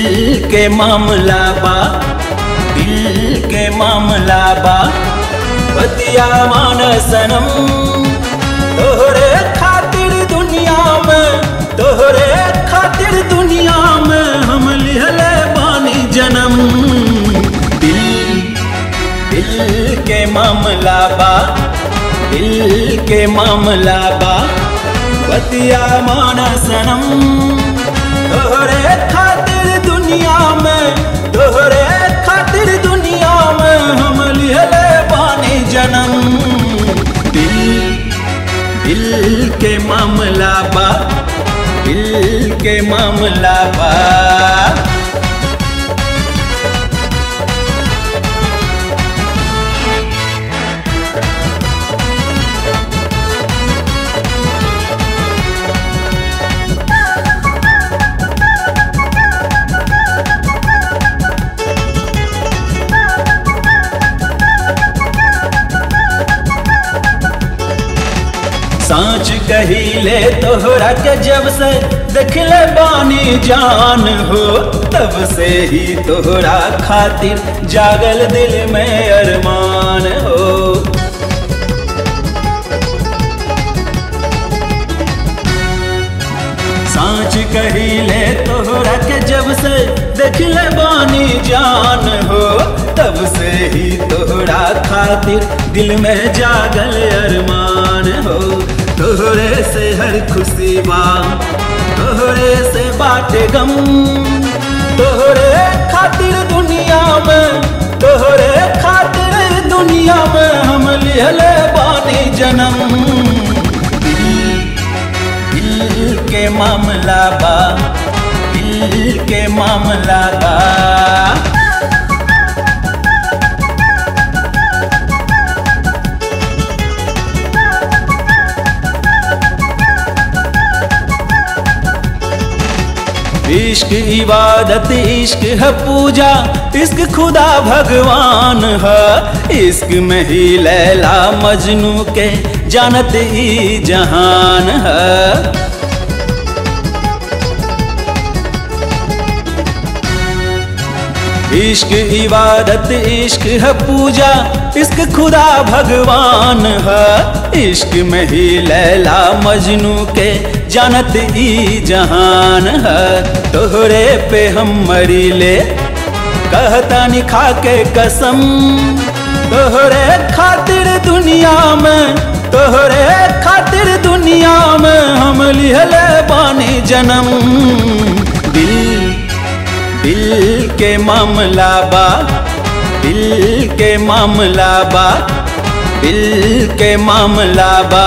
दिल के मामला बा, दिल के मामला बा, बतिया मान सनम। तोहरे खातिर दुनिया में, तोहरे खातिर दुनिया में हम लिहले बानी जन्म। दिल के मामला बा, दिल के मामला बा, बतिया मान सनम। तोहरे खातिर दुनिया में, तोहरे खातिर दुनिया में हम लिहले बानी जन्म। दिल के मामला बा, दिल के मामला बा। सांच कहिले तोहरा के जब से देखले बानी जान हो, तब से ही तोहरा खातिर जागल दिल में अरमान हो। सांच कहिले तोहरा के जब से देखले बानी जान हो, तब से ही तोहरा खातिर दिल में जागल अरमान हो। तोहरे से हर खुशी बा, तोहरे से बाटे गम। तोहरे खातिर दुनिया में, तोहरे खातिर दुनिया में हम लिहले बानी जन्म। दिल के मामला बा, दिल के मामला बा। इश्क इबादत, इश्क है पूजा, इश्क खुदा भगवान है। इश्क में ही लैला मजनू के जानत ही जहान है। इश्क इबादत, इश्क है पूजा, इश्क खुदा भगवान है। इश्क में ही लैला मजनू के जानत ई जहान है। तोहरे पे हम मरी ले कहता निखा के कसम। तोहरे खातिर दुनिया में, तोहरे खातिर दुनिया में हम लिहले बानी जन्म। दिल के मामला बा, दिल के मामला बा, दिल के मामला बा,